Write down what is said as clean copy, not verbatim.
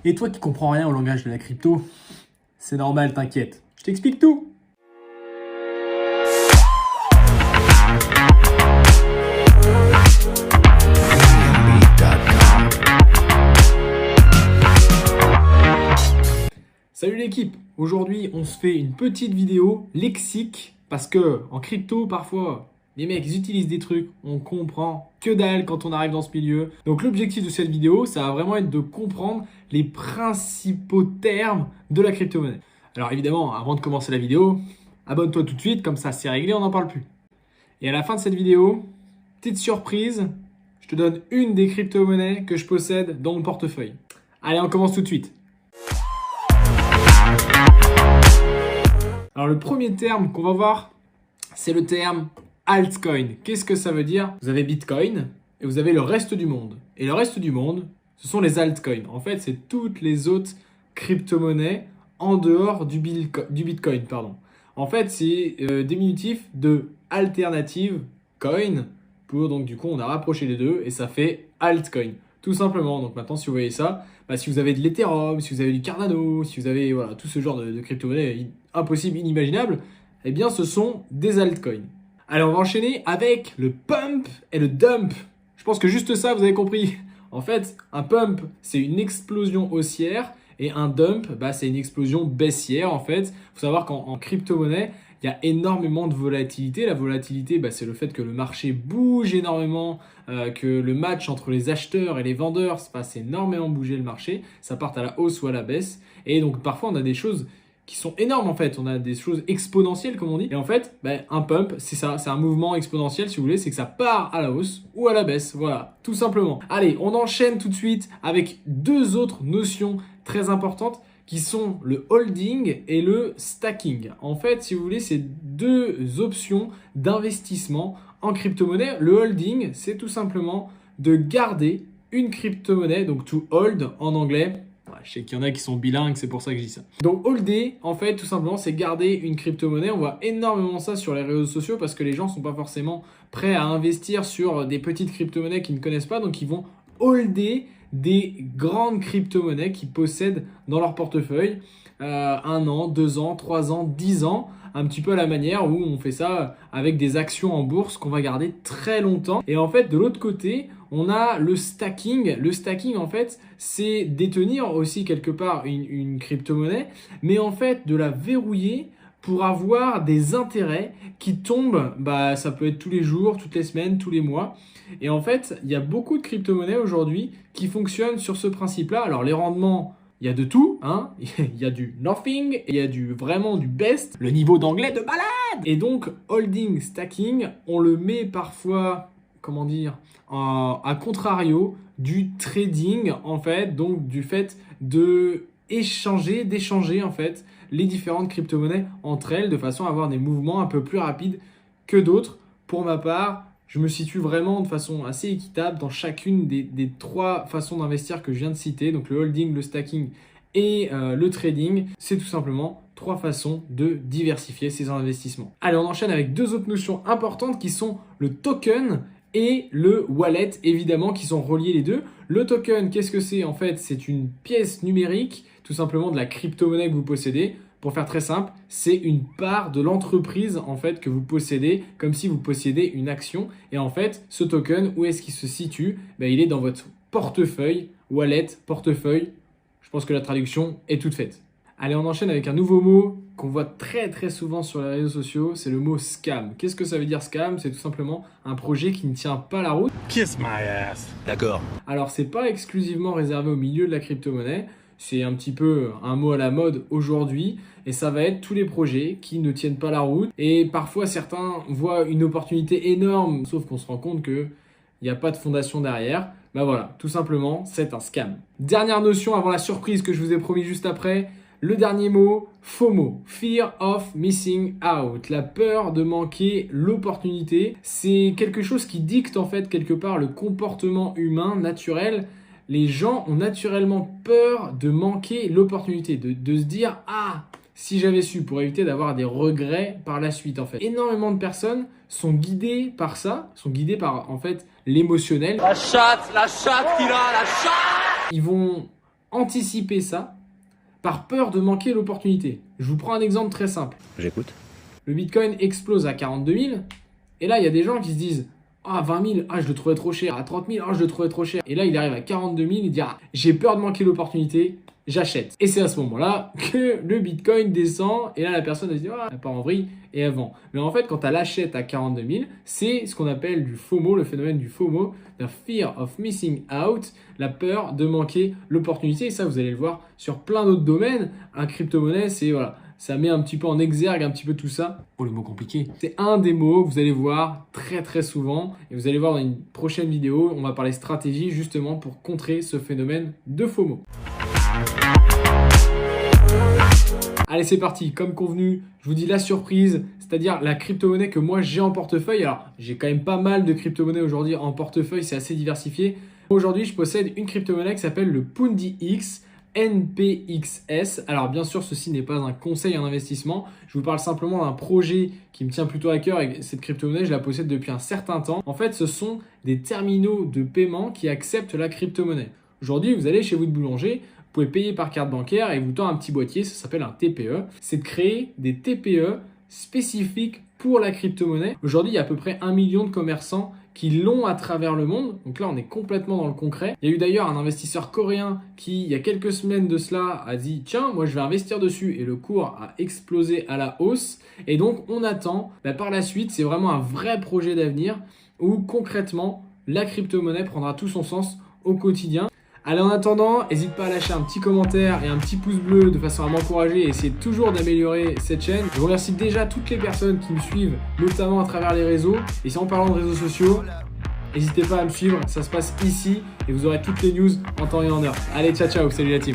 Et toi qui comprends rien au langage de la crypto, c'est normal, t'inquiète. Je t'explique tout. Salut l'équipe, aujourd'hui on se fait une petite vidéo lexique parce que en crypto parfois les mecs ils utilisent des trucs, on comprend que dalle quand on arrive dans ce milieu. Donc l'objectif de cette vidéo ça va vraiment être de comprendre les principaux termes de la crypto-monnaie. Alors évidemment avant de commencer la vidéo, abonne-toi tout de suite comme ça c'est réglé, on n'en parle plus. Et à la fin de cette vidéo, petite surprise, je te donne une des crypto-monnaies que je possède dans mon portefeuille. Allez on commence tout de suite. Alors le premier terme qu'on va voir, c'est le terme altcoin. Qu'est-ce que ça veut dire? Vous avez Bitcoin et vous avez le reste du monde. Et le reste du monde, ce sont les altcoins. En fait, c'est toutes les autres crypto-monnaies en dehors du Bitcoin. En fait, c'est diminutif de alternative coin. Donc du coup, on a rapproché les deux et ça fait altcoin. Tout simplement. Donc maintenant, si vous voyez ça, si vous avez de l'Ethereum, si vous avez du Cardano, si vous avez tout ce genre de crypto-monnaies impossibles, inimaginables, eh bien ce sont des altcoins. Allez, on va enchaîner avec le pump et le dump. Je pense que juste ça, vous avez compris. En fait, un pump, c'est une explosion haussière et un dump, c'est une explosion baissière. En fait, il faut savoir qu'en crypto-monnaie, il y a énormément de volatilité. La volatilité, c'est le fait que le marché bouge énormément, que le match entre les acheteurs et les vendeurs se fasse énormément bouger le marché. Ça parte à la hausse ou à la baisse. Et donc, parfois, on a des choses qui sont énormes en fait. On a des choses exponentielles, comme on dit. Et en fait, un pump, c'est ça. C'est un mouvement exponentiel, si vous voulez. C'est que ça part à la hausse ou à la baisse. Voilà, tout simplement. Allez, on enchaîne tout de suite avec deux autres notions très importantes qui sont le holding et le stacking. En fait, si vous voulez, c'est deux options d'investissement en crypto-monnaie. Le holding, c'est tout simplement de garder une crypto-monnaie, donc to hold en anglais. Je sais qu'il y en a qui sont bilingues, c'est pour ça que je dis ça. Donc holder, en fait, tout simplement, c'est garder une crypto-monnaie. On voit énormément ça sur les réseaux sociaux parce que les gens ne sont pas forcément prêts à investir sur des petites crypto-monnaies qu'ils ne connaissent pas. Donc, ils vont holder des grandes crypto-monnaies qu'ils possèdent dans leur portefeuille. 1 an, 2 ans, 3 ans, 10 ans. Un petit peu à la manière où on fait ça avec des actions en bourse qu'on va garder très longtemps. Et en fait, de l'autre côté, on a le stacking. Le stacking, en fait, c'est détenir aussi quelque part une crypto-monnaie, mais en fait, de la verrouiller pour avoir des intérêts qui tombent, ça peut être tous les jours, toutes les semaines, tous les mois. Et en fait, il y a beaucoup de crypto-monnaies aujourd'hui qui fonctionnent sur ce principe-là. Alors, les rendements, il y a de tout, hein. Il y a du nothing, il y a vraiment du best, le niveau d'anglais de malade. Et donc, holding, stacking, on le met parfois, à contrario du trading, en fait, donc du fait d'échanger, en fait, les différentes crypto-monnaies entre elles de façon à avoir des mouvements un peu plus rapides que d'autres. Pour ma part, je me situe vraiment de façon assez équitable dans chacune des trois façons d'investir que je viens de citer. Donc le holding, le stacking et le trading, c'est tout simplement 3 façons de diversifier ses investissements. Allez, on enchaîne avec 2 autres notions importantes qui sont le token et le wallet, évidemment, qui sont reliés les deux. Le token, qu'est-ce que c'est? En fait, c'est une pièce numérique, tout simplement de la crypto-monnaie que vous possédez. Pour faire très simple, c'est une part de l'entreprise en fait que vous possédez, comme si vous possédez une action. Et en fait, ce token, où est-ce qu'il se situe? Il est dans votre portefeuille, wallet, portefeuille. Je pense que la traduction est toute faite. Allez, on enchaîne avec un nouveau mot qu'on voit très très souvent sur les réseaux sociaux, c'est le mot scam. Qu'est-ce que ça veut dire scam? C'est tout simplement un projet qui ne tient pas la route. Kiss my ass. D'accord. Alors, c'est pas exclusivement réservé au milieu de la crypto-monnaie. C'est un petit peu un mot à la mode aujourd'hui et ça va être tous les projets qui ne tiennent pas la route. Et parfois, certains voient une opportunité énorme, sauf qu'on se rend compte qu'il n'y a pas de fondation derrière. Voilà, tout simplement, c'est un scam. Dernière notion avant la surprise que je vous ai promis juste après. Le dernier mot, FOMO, Fear of Missing Out, la peur de manquer l'opportunité. C'est quelque chose qui dicte en fait quelque part le comportement humain naturel. Les gens ont naturellement peur de manquer l'opportunité, de se dire « Ah, si j'avais su » pour éviter d'avoir des regrets par la suite en fait. Énormément de personnes sont guidées par ça, sont guidées par en fait l'émotionnel. La chatte qu'il a, la chatte. Ils vont anticiper ça par peur de manquer l'opportunité. Je vous prends un exemple très simple. J'écoute. Le Bitcoin explose à 42 000 et là, il y a des gens qui se disent « Ah, 20 000, ah, je le trouvais trop cher. À 30 000, ah, je le trouvais trop cher. » Et là, il arrive à 42 000, il dit « Ah, j'ai peur de manquer l'opportunité. » J'achète. Et c'est à ce moment-là que le Bitcoin descend et là la personne elle se dit ah, elle part en vrille et elle vend. Mais en fait quand elle achète à 42 000, c'est ce qu'on appelle du FOMO, le phénomène du FOMO, the fear of missing out, la peur de manquer l'opportunité. Et ça vous allez le voir sur plein d'autres domaines. Un crypto-monnaie c'est voilà, ça met un petit peu en exergue un petit peu tout ça. Oh le mot compliqué. C'est un des mots que vous allez voir très souvent et vous allez voir dans une prochaine vidéo, on va parler stratégie justement pour contrer ce phénomène de FOMO. Allez, c'est parti. Comme convenu, je vous dis la surprise, c'est-à-dire la crypto-monnaie que moi j'ai en portefeuille. Alors, j'ai quand même pas mal de crypto-monnaies aujourd'hui en portefeuille, c'est assez diversifié. Aujourd'hui, je possède une crypto-monnaie qui s'appelle le Pundi X NPXS. Alors, bien sûr, ceci n'est pas un conseil en investissement. Je vous parle simplement d'un projet qui me tient plutôt à cœur et cette crypto-monnaie, je la possède depuis un certain temps. En fait, ce sont des terminaux de paiement qui acceptent la crypto-monnaie. Aujourd'hui, vous allez chez vous de boulanger, vous pouvez payer par carte bancaire et vous tend un petit boîtier, ça s'appelle un TPE. C'est de créer des TPE spécifiques pour la crypto-monnaie. Aujourd'hui, il y a à peu près 1 million de commerçants qui l'ont à travers le monde. Donc là, on est complètement dans le concret. Il y a eu d'ailleurs un investisseur coréen qui, il y a quelques semaines de cela, a dit « Tiens, moi je vais investir dessus » et le cours a explosé à la hausse. Et donc, on attend par la suite, c'est vraiment un vrai projet d'avenir où concrètement, la crypto-monnaie prendra tout son sens au quotidien. Allez, en attendant, n'hésite pas à lâcher un petit commentaire et un petit pouce bleu de façon à m'encourager et essayer toujours d'améliorer cette chaîne. Je remercie déjà toutes les personnes qui me suivent, notamment à travers les réseaux. Et si en parlant de réseaux sociaux, n'hésitez pas à me suivre, ça se passe ici et vous aurez toutes les news en temps et en heure. Allez, ciao, ciao, salut la team.